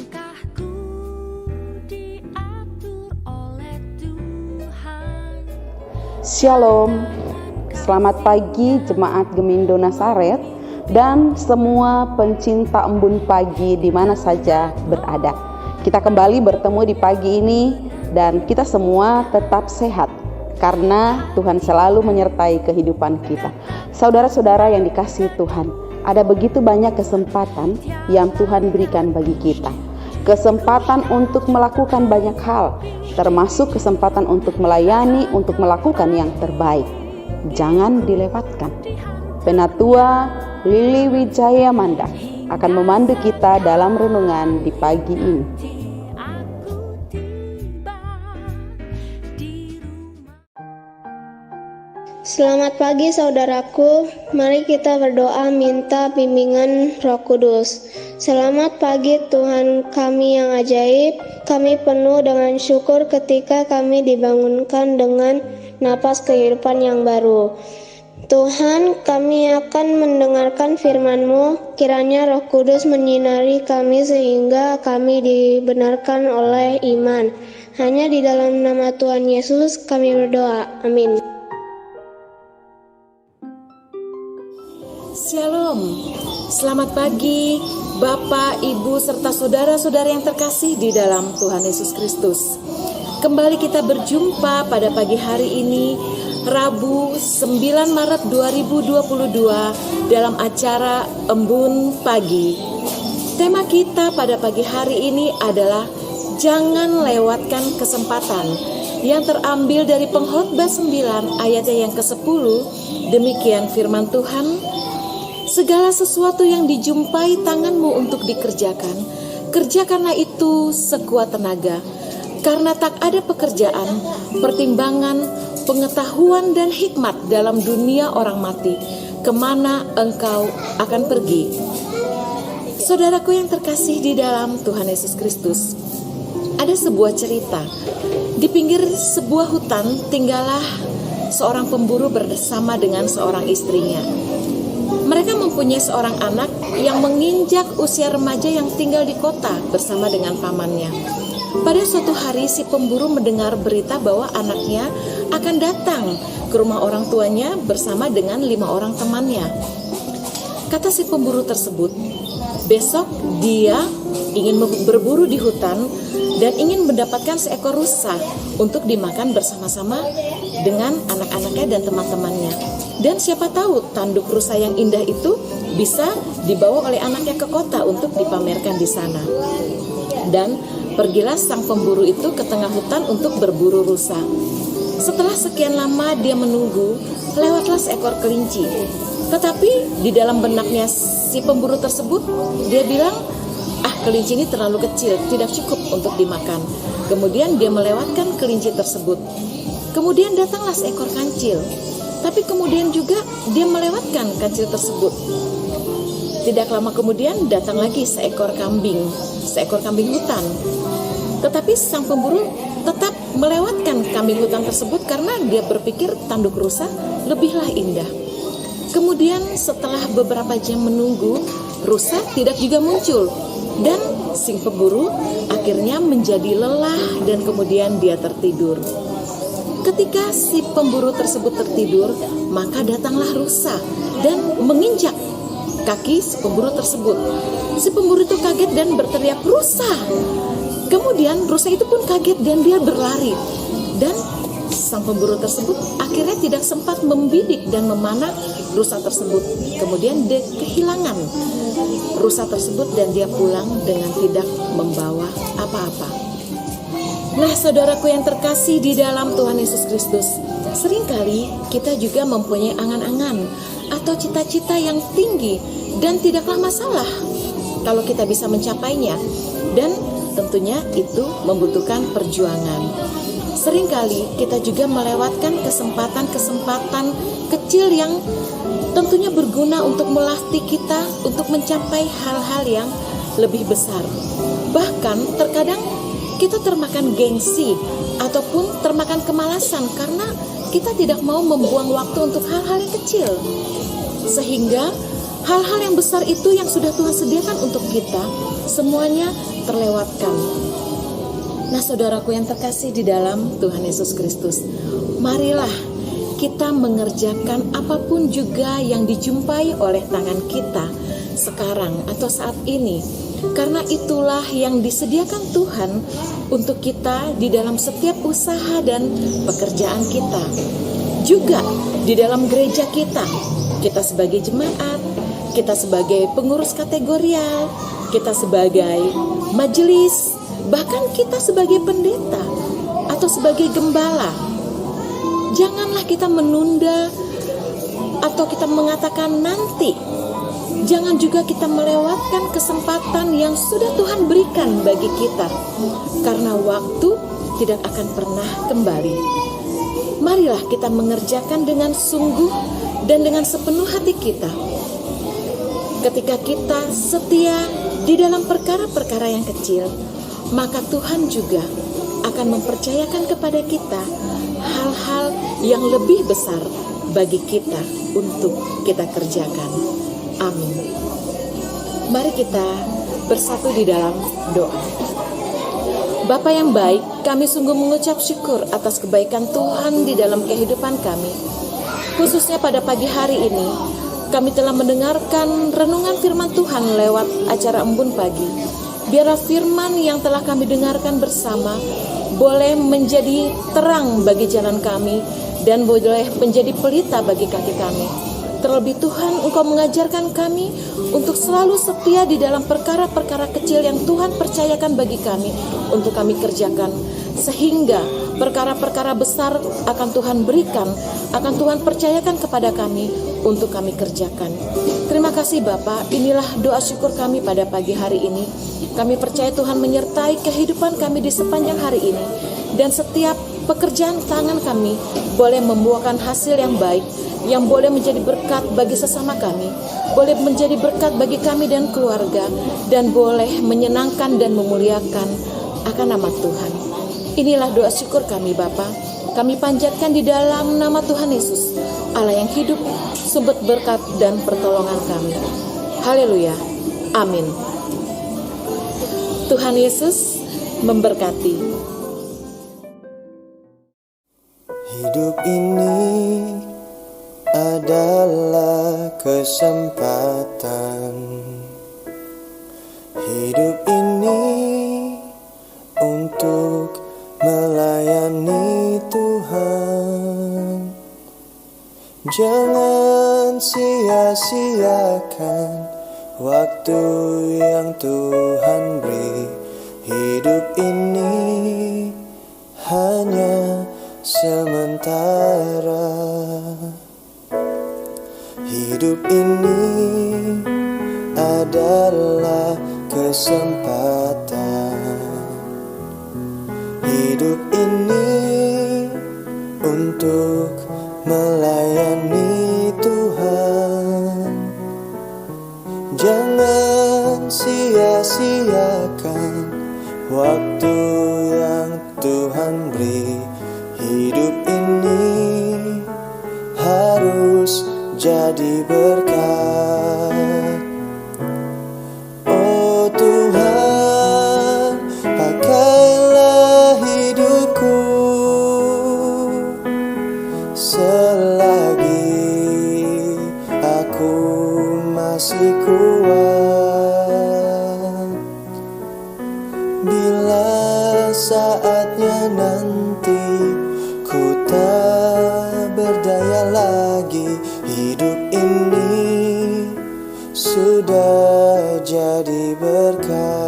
Langkahku diatur oleh Tuhan. Shalom, selamat pagi jemaat Gemindo Nazaret dan semua pencinta embun pagi di mana saja berada. Kita kembali bertemu di pagi ini dan kita semua tetap sehat karena Tuhan selalu menyertai kehidupan kita. Saudara-saudara yang dikasihi Tuhan, ada begitu banyak kesempatan yang Tuhan berikan bagi kita. Kesempatan untuk melakukan banyak hal, termasuk kesempatan untuk melayani, untuk melakukan yang terbaik. Jangan dilewatkan. Penatua Lili Wijaya Manda akan memandu kita dalam renungan di pagi ini. Selamat pagi saudaraku, mari kita berdoa minta bimbingan Roh Kudus. Selamat pagi Tuhan kami yang ajaib, kami penuh dengan syukur ketika kami dibangunkan dengan napas kehidupan yang baru. Tuhan, kami akan mendengarkan firman-Mu, kiranya Roh Kudus menyinari kami sehingga kami dibenarkan oleh iman. Hanya di dalam nama Tuhan Yesus kami berdoa, amin. Shalom, selamat pagi Bapak, Ibu, serta saudara-saudara yang terkasih di dalam Tuhan Yesus Kristus. Kembali kita berjumpa pada pagi hari ini, Rabu 9 Maret 2022 dalam acara Embun Pagi. Tema kita pada pagi hari ini adalah jangan lewatkan kesempatan, yang terambil dari Pengkhotbah 9 ayatnya yang ke-10. Demikian firman Tuhan. Segala sesuatu yang dijumpai tanganmu untuk dikerjakan, kerjakanlah itu sekuat tenaga. Karena tak ada pekerjaan, pertimbangan, pengetahuan dan hikmat dalam dunia orang mati, kemana engkau akan pergi. Saudaraku yang terkasih di dalam Tuhan Yesus Kristus, ada sebuah cerita. Di pinggir sebuah hutan tinggallah seorang pemburu bersama dengan seorang istrinya. Mereka mempunyai seorang anak yang menginjak usia remaja yang tinggal di kota bersama dengan pamannya. Pada suatu hari si pemburu mendengar berita bahwa anaknya akan datang ke rumah orang tuanya bersama dengan 5 orang temannya. Kata si pemburu tersebut, besok dia ingin berburu di hutan dan ingin mendapatkan seekor rusa untuk dimakan bersama-sama dengan anak-anaknya dan teman-temannya. Dan siapa tahu tanduk rusa yang indah itu bisa dibawa oleh anaknya ke kota untuk dipamerkan di sana. Dan pergilah sang pemburu itu ke tengah hutan untuk berburu rusa. Setelah sekian lama dia menunggu, lewatlah seekor kelinci. Tetapi di dalam benaknya si pemburu tersebut, dia bilang, kelinci ini terlalu kecil, tidak cukup untuk dimakan. Kemudian dia melewatkan kelinci tersebut. Kemudian datanglah seekor kancil. Tapi kemudian juga dia melewatkan kancil tersebut. Tidak lama kemudian datang lagi seekor kambing hutan. Tetapi sang pemburu tetap melewatkan kambing hutan tersebut karena dia berpikir tanduk rusa lebihlah indah. Kemudian setelah beberapa jam menunggu, rusa tidak juga muncul. Dan si pemburu akhirnya menjadi lelah dan kemudian dia tertidur. Ketika si pemburu tersebut tertidur, maka datanglah rusa dan menginjak kaki si pemburu tersebut. Si pemburu itu kaget dan berteriak, "Rusa!" Kemudian rusa itu pun kaget dan dia berlari. Dan sang pemburu tersebut akhirnya tidak sempat membidik dan memanah rusa tersebut. Kemudian dia kehilangan rusa tersebut dan dia pulang dengan tidak membawa apa-apa. Nah, saudaraku yang terkasih di dalam Tuhan Yesus Kristus, seringkali kita juga mempunyai angan-angan atau cita-cita yang tinggi dan tidaklah masalah kalau kita bisa mencapainya, dan tentunya itu membutuhkan perjuangan. Seringkali kita juga melewatkan kesempatan-kesempatan kecil yang tentunya berguna untuk melatih kita untuk mencapai hal-hal yang lebih besar. Bahkan terkadang kita termakan gengsi ataupun termakan kemalasan karena kita tidak mau membuang waktu untuk hal-hal yang kecil. Sehingga hal-hal yang besar itu yang sudah Tuhan sediakan untuk kita, semuanya terlewatkan. Nah, saudaraku yang terkasih di dalam Tuhan Yesus Kristus, marilah kita mengerjakan apapun juga yang dijumpai oleh tangan kita sekarang atau saat ini, karena itulah yang disediakan Tuhan untuk kita di dalam setiap usaha dan pekerjaan kita. Juga di dalam gereja kita sebagai jemaat, kita sebagai pengurus kategorial, kita sebagai majelis, bahkan kita sebagai pendeta atau sebagai gembala. Janganlah kita menunda atau kita mengatakan nanti. Jangan juga kita melewatkan kesempatan yang sudah Tuhan berikan bagi kita, karena waktu tidak akan pernah kembali. Marilah kita mengerjakan dengan sungguh dan dengan sepenuh hati kita. Ketika kita setia di dalam perkara-perkara yang kecil, maka Tuhan juga akan mempercayakan kepada kita hal-hal yang lebih besar bagi kita untuk kita kerjakan. Amin. Mari kita bersatu di dalam doa. Bapa yang baik, kami sungguh mengucap syukur atas kebaikan Tuhan di dalam kehidupan kami. Khususnya pada pagi hari ini, kami telah mendengarkan renungan firman Tuhan lewat acara Embun Pagi. Biarlah firman yang telah kami dengarkan bersama boleh menjadi terang bagi jalan kami dan boleh menjadi pelita bagi kaki kami. Terlebih Tuhan, Engkau mengajarkan kami untuk selalu setia di dalam perkara-perkara kecil yang Tuhan percayakan bagi kami untuk kami kerjakan, sehingga perkara-perkara besar akan Tuhan berikan, akan Tuhan percayakan kepada kami untuk kami kerjakan. Terima kasih Bapa, inilah doa syukur kami pada pagi hari ini. Kami percaya Tuhan menyertai kehidupan kami di sepanjang hari ini, dan setiap pekerjaan tangan kami boleh membuahkan hasil yang baik, yang boleh menjadi berkat bagi sesama kami, boleh menjadi berkat bagi kami dan keluarga, dan boleh menyenangkan dan memuliakan akan nama Tuhan. Inilah doa syukur kami Bapa. Kami panjatkan di dalam nama Tuhan Yesus, Allah yang hidup, sumber berkat dan pertolongan kami. Haleluya. Amin. Tuhan Yesus memberkati. Hidup ini adalah kesempatan. Hidup ini untuk melayani Tuhan. Jangan sia-siakan waktu yang Tuhan beri. Hidup ini hanya sementara. Hidup ini adalah kesempatan. Hidup ini untuk melayani Tuhan. Jangan sia-siakan waktu yang Tuhan beri. Hidup ini harus jadi berkat. Oh Tuhan, pakailah hidupku selagi aku masih kuat. Bila saatnya nanti ku tak berdaya lagi, hidup ini sudah jadi berkat.